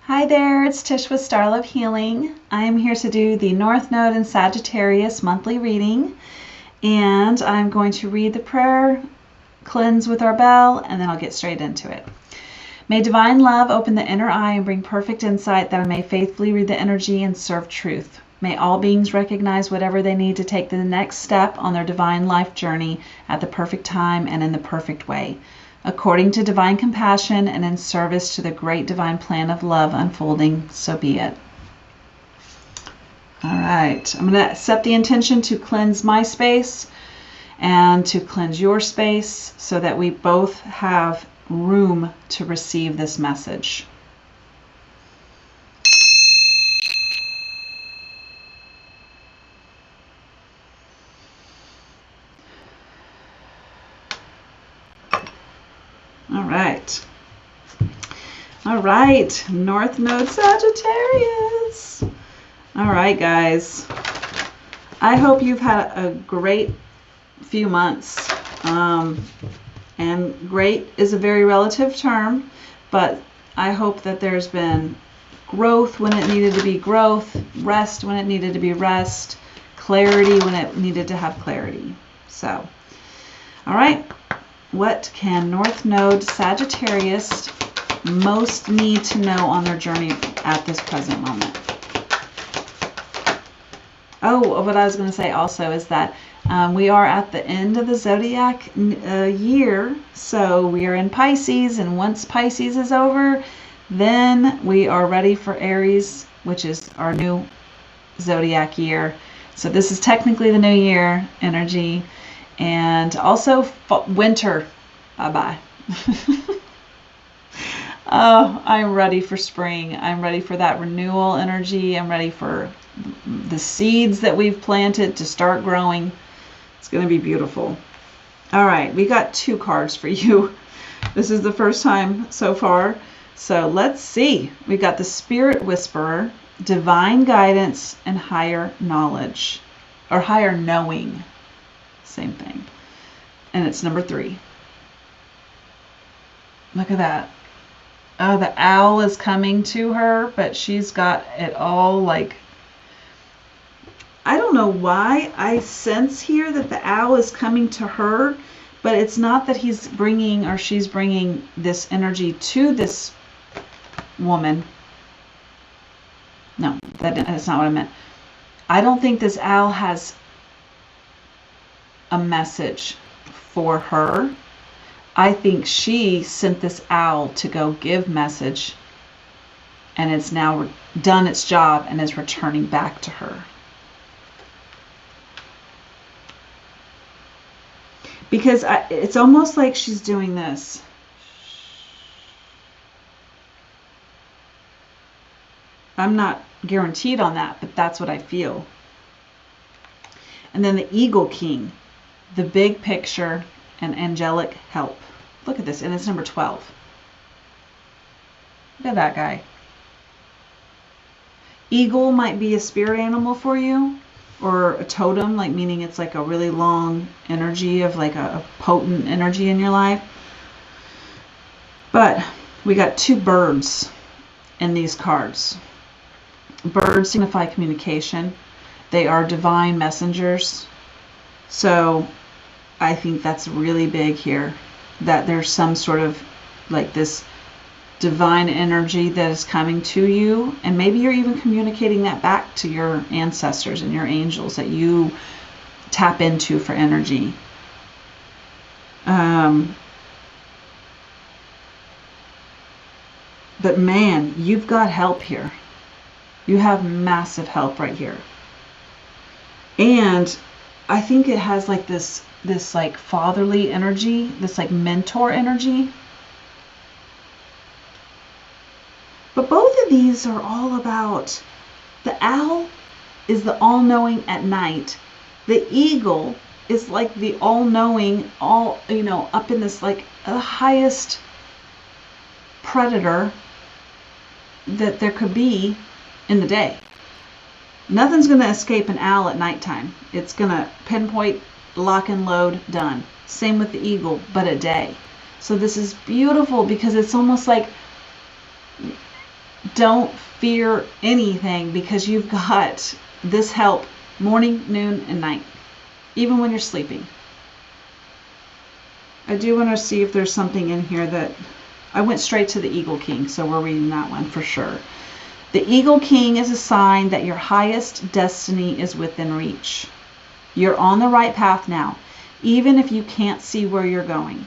Hi there, it's Tish with Star Love Healing. I am here to do the North Node in Sagittarius monthly reading, and I'm going to read the prayer, cleanse with our bell, and then I'll get straight into it. May divine love open the inner eye and bring perfect insight that I may faithfully read the energy and serve truth. May all beings recognize whatever they need to take the next step on their divine life journey at the perfect time and in the perfect way, according to divine compassion and in service to the great divine plan of love unfolding, so be it. All right, I'm going to set the intention to cleanse my space and to cleanse your space so that we both have room to receive this message. All right, North Node Sagittarius. All right, guys. I hope you've had a great few months. And great is a very relative term, but I hope that there's been growth when it needed to be growth, rest when it needed to be rest, clarity when it needed to have clarity. So, all right. What can North Node Sagittarius most need to know on their journey at this present moment? Oh, what I was going to say also is that we are at the end of the zodiac year, so we are in Pisces, and once Pisces is over, then we are ready for Aries, which is our new zodiac year. So this is technically the new year energy, and also winter. Bye-bye. Oh, I'm ready for spring. I'm ready for that renewal energy. I'm ready for the seeds that we've planted to start growing. It's going to be beautiful. All right, we got 2 cards for you. This is the first time so far. So let's see. We got the Spirit Whisperer, Divine Guidance, and Higher Knowledge. Or Higher Knowing. Same thing. And it's number 3. Look at that. Oh, the owl is coming to her, but she's got it all like, I don't know why I sense here that the owl is coming to her, but it's not that he's bringing or she's bringing this energy to this woman. No, that's not what I meant. I don't think this owl has a message for her. I think she sent this owl to go give message, and it's now done its job and is returning back to her. Because it's almost like she's doing this. I'm not guaranteed on that, but that's what I feel. And then the Eagle King, the big picture and angelic help. Look at this, and it's number 12. Look at that guy. Eagle might be a spirit animal for you, or a totem, like meaning it's like a really long energy of like a potent energy in your life. But we got 2 birds in these cards. Birds signify communication. They are divine messengers. So I think that's really big here, that there's some sort of like this divine energy that is coming to you, and maybe you're even communicating that back to your ancestors and your angels that you tap into for energy. But man, you've got help here. You have massive help right here. And I think it has like this like fatherly energy, this like mentor energy. But both of these are all about, the owl is the all-knowing at night. The eagle is like the all-knowing, all, you know, up in this like the highest predator that there could be in the day. Nothing's going to escape an owl at nighttime. It's going to pinpoint, lock and load, done. Same with the eagle, but at day. So this is beautiful because it's almost like don't fear anything, because you've got this help morning, noon, and night, even when you're sleeping. I do want to see if there's something in here that I went straight to the Eagle King, so we're reading that one for sure. The Eagle King is a sign that your highest destiny is within reach. You're on the right path now, even if you can't see where you're going.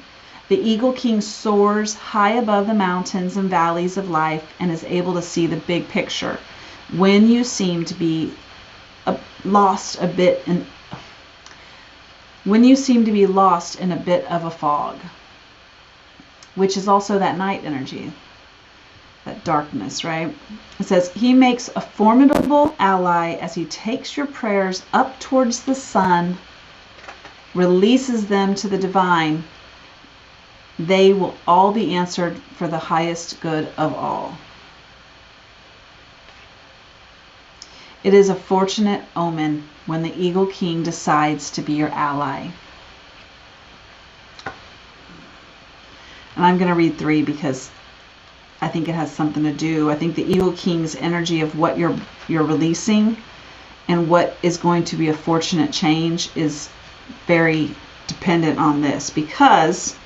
The Eagle King soars high above the mountains and valleys of life and is able to see the big picture when you seem to be lost a bit in a bit of a fog, which is also that night energy, that darkness, right? It says, he makes a formidable ally as he takes your prayers up towards the sun, releases them to the divine. They will all be answered for the highest good of all. It is a fortunate omen when the Eagle King decides to be your ally. And I'm going to read 3 because I think it has something to do. I think the Eagle King's energy of what you're releasing and what is going to be a fortunate change is very dependent on this, because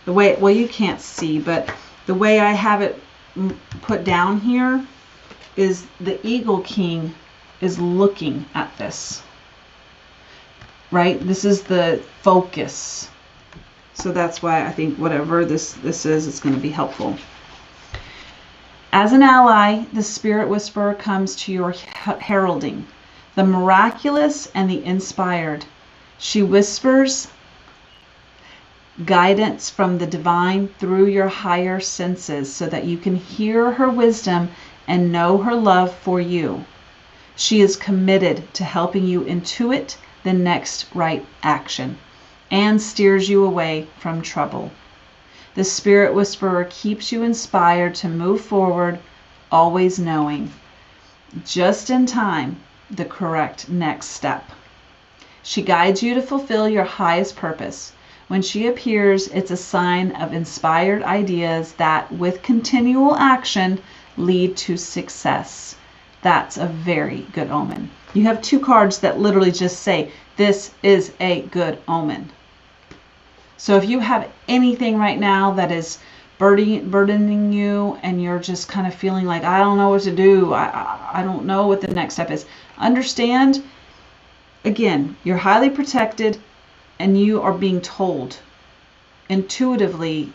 the way, well, you can't see, but the way I have it put down here is the Eagle King is looking at this, right? This is the focus. So that's why I think whatever this is, it's going to be helpful. As an ally, the Spirit Whisperer comes to your heralding, the miraculous and the inspired. She whispers guidance from the divine through your higher senses so that you can hear her wisdom and know her love for you. She is committed to helping you intuit the next right action and steers you away from trouble. The Spirit Whisperer keeps you inspired to move forward, always knowing, just in time, the correct next step. She guides you to fulfill your highest purpose. When she appears, it's a sign of inspired ideas that, with continual action, lead to success. That's a very good omen. You have 2 cards that literally just say, this is a good omen. So if you have anything right now that is burdening you and you're just kind of feeling like, I don't know what to do, I don't know what the next step is, understand, again, you're highly protected and you are being told intuitively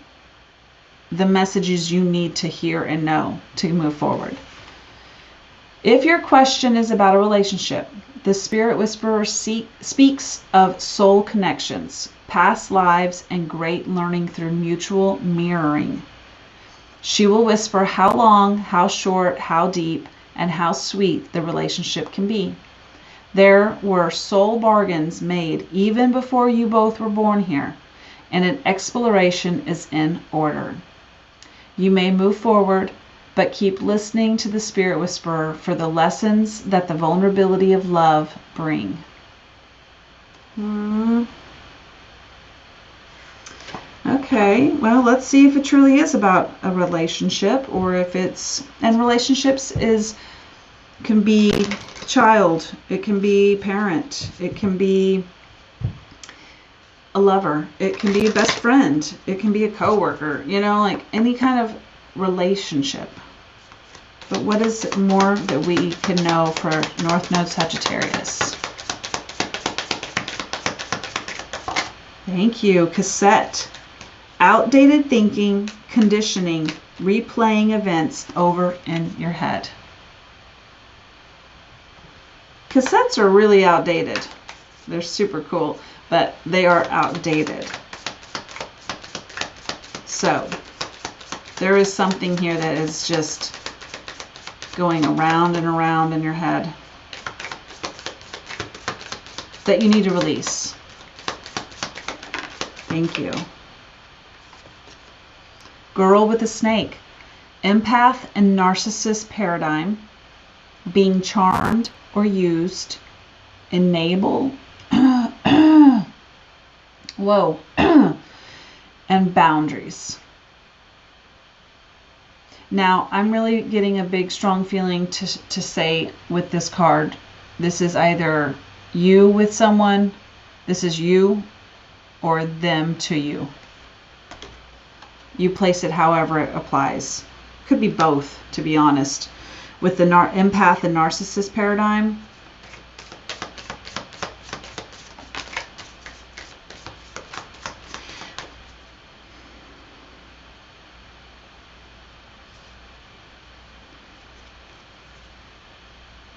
the messages you need to hear and know to move forward. If your question is about a relationship, the Spirit Whisperer speaks of soul connections, past lives, and great learning through mutual mirroring. She will whisper how long, how short, how deep, and how sweet the relationship can be. There were soul bargains made even before you both were born here, and an exploration is in order. You may move forward, but keep listening to the Spirit Whisperer for the lessons that the vulnerability of love bring. Okay, well, let's see if it truly is about a relationship, or if it's, and relationships can be child, it can be parent, it can be a lover, it can be a best friend, it can be a coworker, like any kind of relationship. But what is more that we can know for North Node Sagittarius? Thank you. Cassette. Outdated thinking, conditioning, replaying events over in your head. Cassettes are really outdated. They're super cool, but they are outdated. So there is something here that is just going around and around in your head that you need to release. Thank you. Girl with a snake. Empath and narcissist paradigm. Being charmed or used. Enable. Whoa. And boundaries. Now, I'm really getting a big, strong feeling to say with this card, this is either you with someone, this is you, or them to you. You place it however it applies. Could be both, to be honest. With the empath and narcissist paradigm,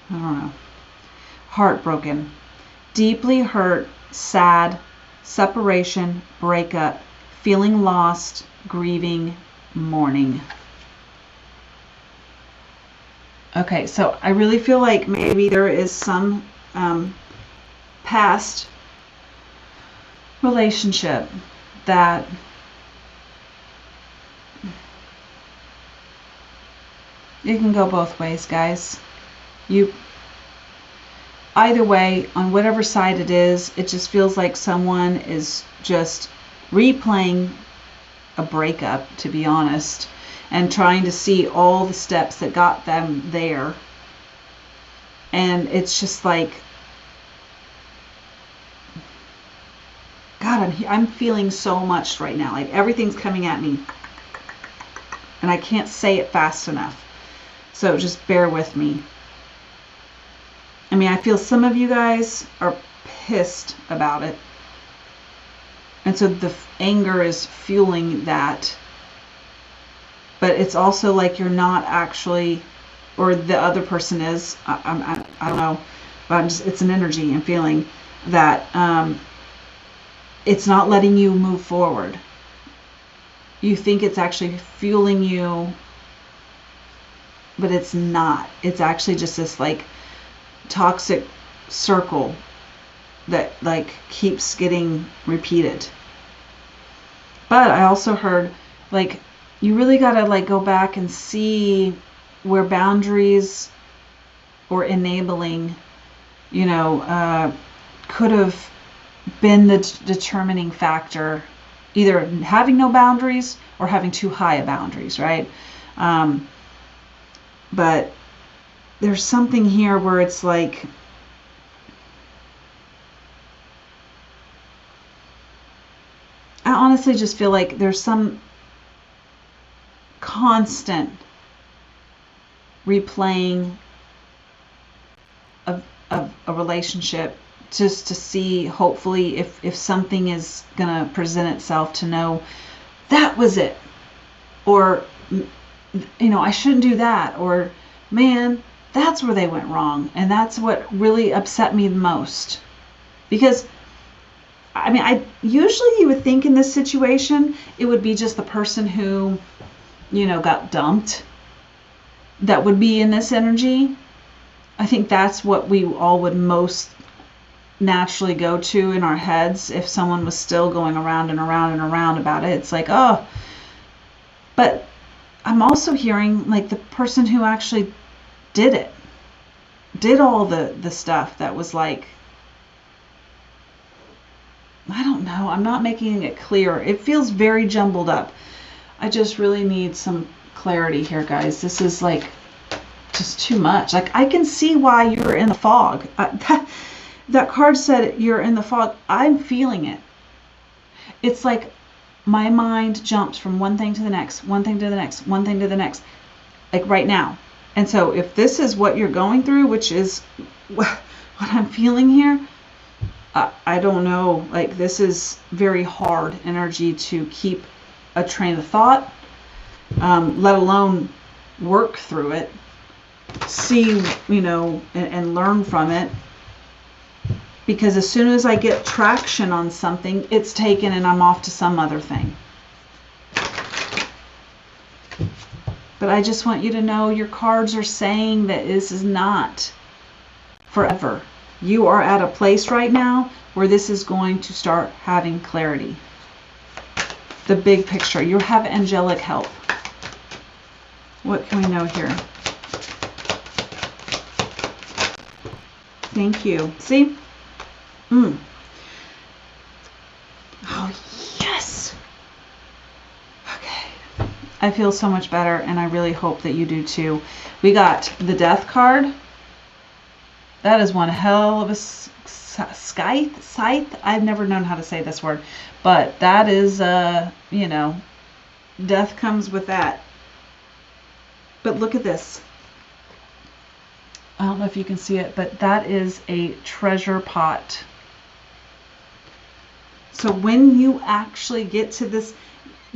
I don't know. Heartbroken, deeply hurt, sad, separation, breakup, feeling lost, grieving, mourning. Okay, so I really feel like maybe there is some past relationship that it can go both ways, guys. Either way, on whatever side it is, it just feels like someone is just replaying a breakup, to be honest, and trying to see all the steps that got them there. And it's just like, God, I'm feeling so much right now. Like everything's coming at me, and I can't say it fast enough. So just bear with me. I mean, I feel some of you guys are pissed about it. And so the anger is fueling that. But it's also like you're not actually, or the other person is, I don't know, but it's an energy and feeling that it's not letting you move forward. You think it's actually fueling you, but it's not. It's actually just this like toxic circle that like keeps getting repeated. But I also heard like you really got to like go back and see where boundaries or enabling, you know, could have been the determining factor, either having no boundaries or having too high a boundaries, right? But there's something here where it's like, I honestly just feel like there's some constant replaying of a relationship just to see, hopefully, if something is going to present itself, to know that was it. Or, you know, I shouldn't do that. Or, man, that's where they went wrong. And that's what really upset me the most. Because, I mean, usually you would think in this situation, it would be just the person who, you know, got dumped that would be in this energy. I think that's what we all would most naturally go to in our heads if someone was still going around and around and around about it. It's like, oh. But I'm also hearing like the person who actually did it, did all the stuff that was like, I don't know, I'm not making it clear. It feels very jumbled up. I just really need some clarity here, guys. This is like just too much. Like, I can see why you're in the fog. That card said you're in the fog. I'm feeling it. It's like my mind jumps from one thing to the next, one thing to the next, one thing to the next, like right now. And so if this is what you're going through, which is what I'm feeling here, I don't know, like this is very hard energy to keep a train of thought, let alone work through it, see, you know, and learn from it. Because as soon as I get traction on something, it's taken and I'm off to some other thing. But I just want you to know your cards are saying that this is not forever. You are at a place right now where this is going to start having clarity. The big picture. You have angelic help. What can we know here? Thank you. See? Oh, yes. Okay. I feel so much better, and I really hope that you do too. We got the Death card. That is one hell of a scythe. I've never known how to say this word, but that is, you know, death comes with that. But look at this. I don't know if you can see it, but that is a treasure pot. So when you actually get to this,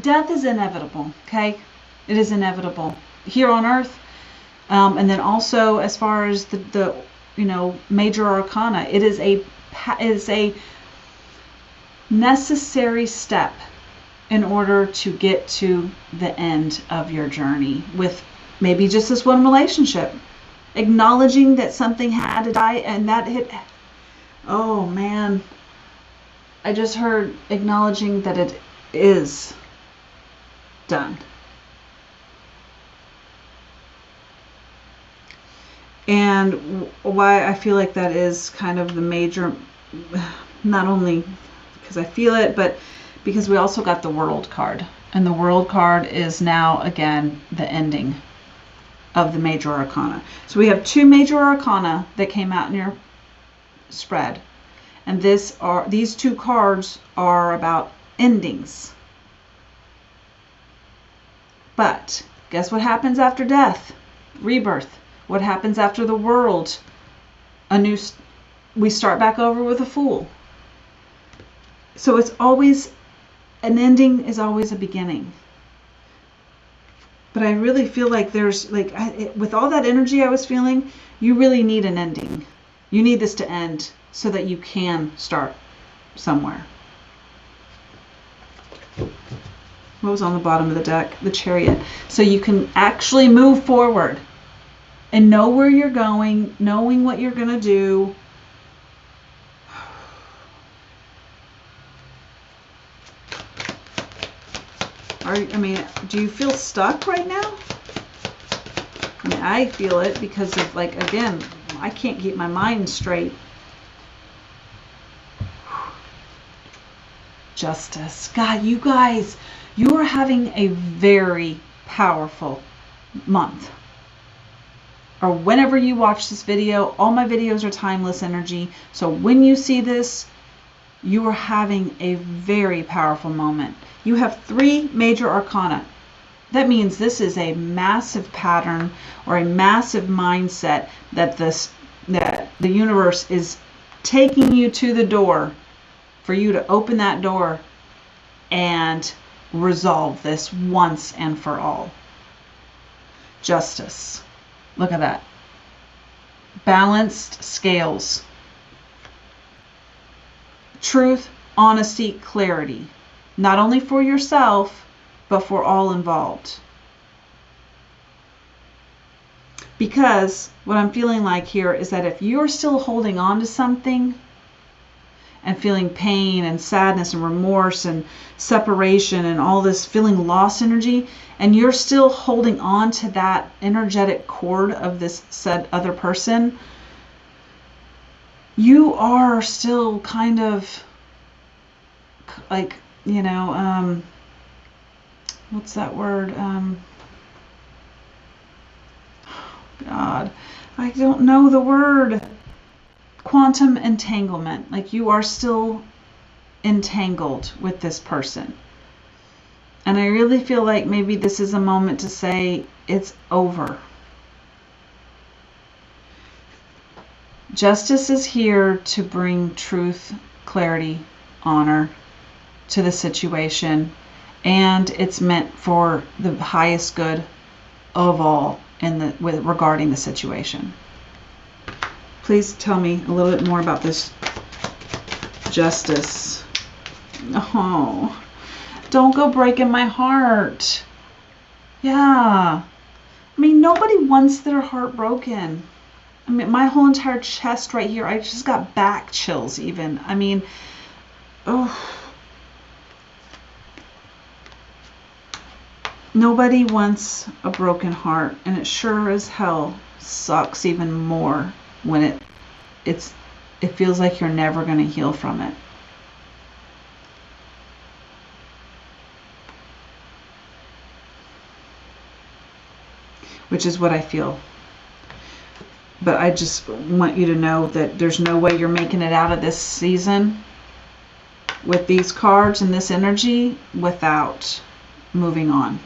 death is inevitable, okay? It is inevitable here on Earth. And then also as far as the you know, major arcana, it is a necessary step in order to get to the end of your journey with maybe just this one relationship. Acknowledging that something had to die, and that hit. Oh man. I just heard acknowledging that it is done. And why I feel like that is kind of the major, not only because I feel it, but because we also got the World card. And the World card is now, again, the ending of the major arcana. So we have two major arcana that came out in your spread. And these two cards are about endings. But guess what happens after death? Rebirth. What happens after the World? We start back over with a Fool. So it's always, an ending is always a beginning. But I really feel like there's, like, with all that energy I was feeling, you really need an ending. You need this to end so that you can start somewhere. What was on the bottom of the deck? The Chariot. So you can actually move forward and know where you're going, knowing what you're going to do. Do you feel stuck right now? I mean, I feel it because of, like, again, I can't keep my mind straight. Justice. God, you guys, you are having a very powerful month. Or whenever you watch this video, all my videos are timeless energy. So when you see this, you are having a very powerful moment. You have 3 major arcana. That means this is a massive pattern or a massive mindset that the universe is taking you to the door for you to open that door and resolve this once and for all. Justice. Look at that. Balanced scales. Truth, honesty, clarity. Not only for yourself, but for all involved. Because what I'm feeling like here is that if you're still holding on to something and feeling pain and sadness and remorse and separation and all this feeling lost energy, and you're still holding on to that energetic cord of this said other person, you are still kind of like, you know, what's that word? God, I don't know the word. Quantum entanglement. Like, you are still entangled with this person. And I really feel like maybe this is a moment to say it's over. Justice is here to bring truth, clarity, honor to the situation, and it's meant for the highest good of all regarding the situation. Please tell me a little bit more about this Justice. Oh, don't go breaking my heart. Yeah. I mean, nobody wants their heart broken. I mean, my whole entire chest right here, I just got back chills even. I mean, oh. Nobody wants a broken heart, and it sure as hell sucks even more when it feels like you're never going to heal from it. which is what I feel. But I just want you to know that there's no way you're making it out of this season with these cards and this energy without moving on.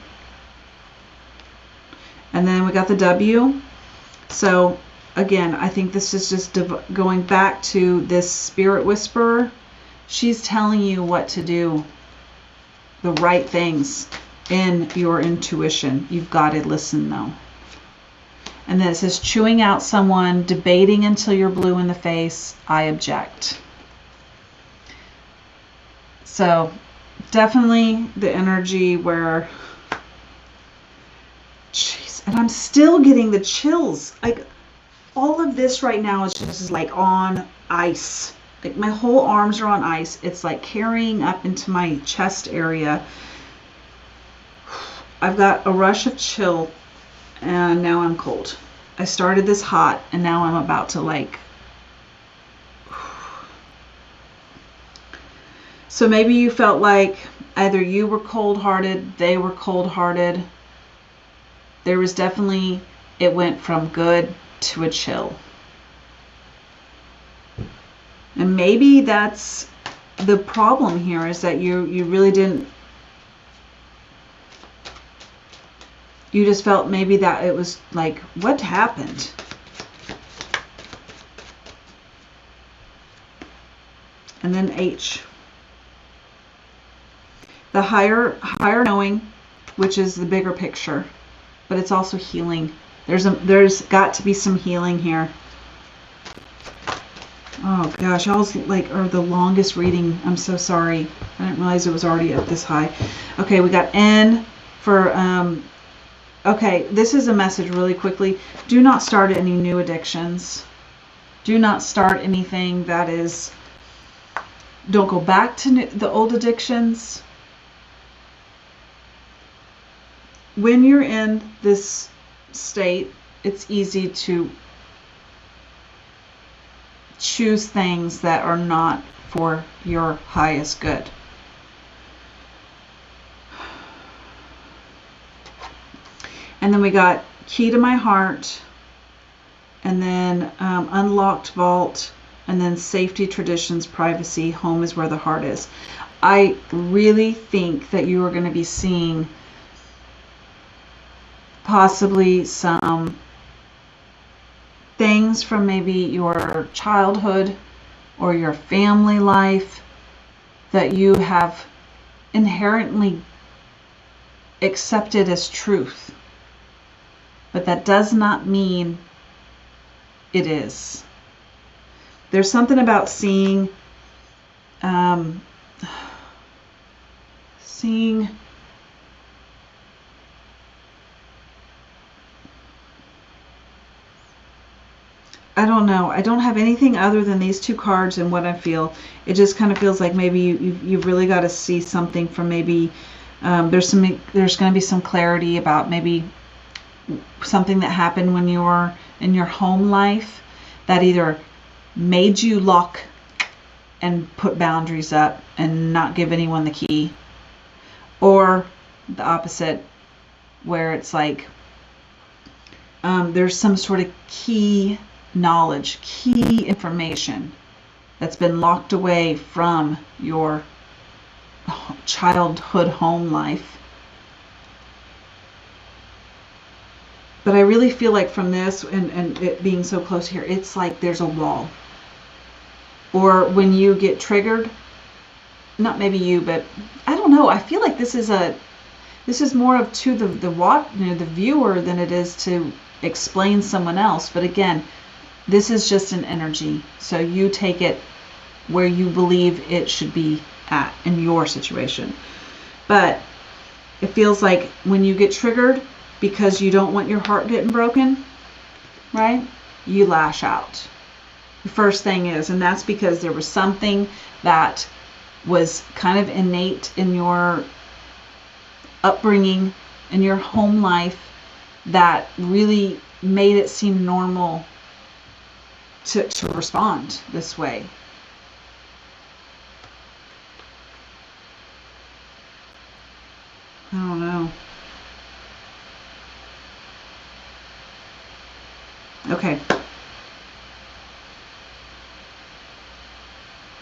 And then we got the W. So again, I think this is just going back to this spirit whisperer. She's telling you what to do, the right things in your intuition. You've got to listen though. And then it says, chewing out someone, debating until you're blue in the face, I object. So definitely the energy where, jeez, and I'm still getting the chills. Like all of this right now is just like on ice. Like my whole arms are on ice. It's like carrying up into my chest area. I've got a rush of chill. And now I'm cold. I started this hot and now I'm about to like. So maybe you felt like either you were cold-hearted, they were cold-hearted. There was definitely, it went from good to a chill. And maybe that's the problem here, is that you really didn't. You just felt maybe that it was like, what happened? And then H. The higher knowing, which is the bigger picture, but it's also healing. There's got to be some healing here. Oh gosh, y'all's like are the longest reading. I'm so sorry. I didn't realize it was already up this high. Okay, we got N for okay, this is a message really quickly. Do not start any new addictions. Do not start anything that is, don't go back to the old addictions. When you're in this state, it's easy to choose things that are not for your highest good. And then we got key to my heart, and then unlocked vault, and then safety, traditions, privacy, home is where the heart is. I really think that you are going to be seeing possibly some things from maybe your childhood or your family life that you have inherently accepted as truth. But that does not mean it is. There's something about seeing I don't know. I don't have anything other than these two cards and what I feel. It just kind of feels like maybe you've really got to see something from maybe there's going to be some clarity about maybe something that happened when you were in your home life that either made you lock and put boundaries up and not give anyone the key, or the opposite, where it's like there's some sort of key knowledge, key information that's been locked away from your childhood home life. But I really feel like from this and it being so close here, it's like there's a wall. Or when you get triggered, not maybe you, but I don't know. I feel like this is more of to the viewer than it is to explain someone else. But again, this is just an energy. So you take it where you believe it should be at in your situation. But it feels like when you get triggered, because you don't want your heart getting broken, right? You lash out. The first thing is, and that's because there was something that was kind of innate in your upbringing, in your home life, that really made it seem normal to respond this way. I don't know. Okay.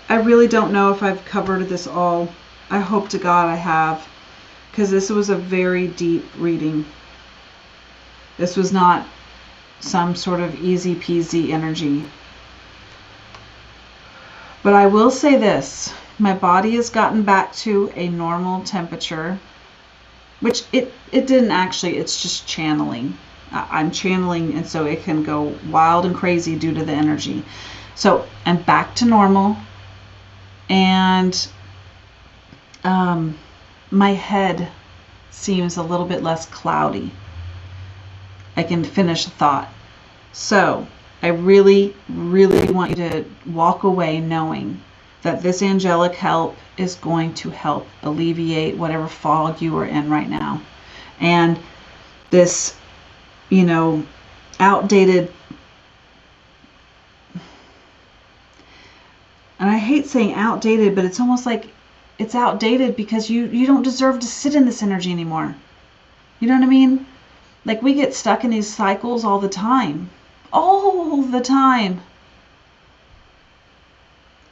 I really don't know if I've covered this all. I hope to God I have, because this was a very deep reading. This was not some sort of easy peasy energy. But I will say this, my body has gotten back to a normal temperature, which it didn't actually, it's just channeling. I'm channeling, and so it can go wild and crazy due to the energy. So I'm back to normal, and my head seems a little bit less cloudy. I can finish a thought. So I really, really want you to walk away knowing that this angelic help is going to help alleviate whatever fog you are in right now. And this, you know, outdated, and I hate saying outdated, but it's almost like it's outdated because you don't deserve to sit in this energy anymore. You know what I mean? Like, we get stuck in these cycles all the time. All the time.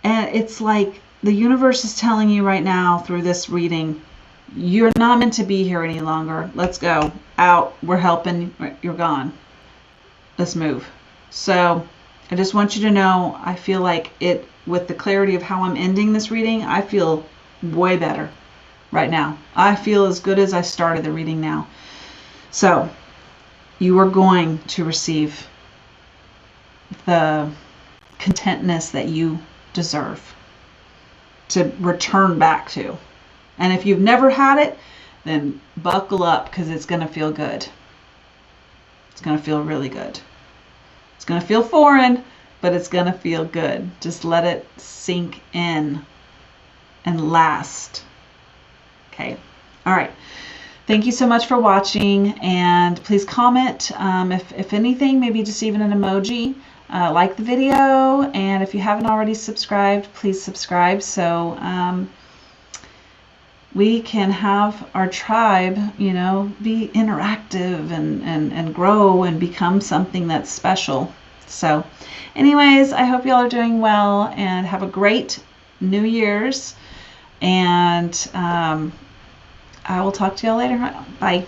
And it's like the universe is telling you right now through this reading, you're not meant to be here any longer. Let's go. Out. We're helping. You're gone. Let's move. So I just want you to know, I feel like it, with the clarity of how I'm ending this reading, I feel way better right now. I feel as good as I started the reading now. So you are going to receive the contentness that you deserve to return back to. And if you've never had it, then buckle up, because it's going to feel good. It's going to feel really good. It's going to feel foreign, but it's going to feel good. Just let it sink in and last. Okay. All right. Thank you so much for watching, and please comment if anything, maybe just even an emoji. Like the video, and if you haven't already subscribed, please subscribe, so we can have our tribe, you know, be interactive and grow and become something that's special. So anyways, I hope y'all are doing well and have a great New Year's, and I will talk to y'all later. Bye.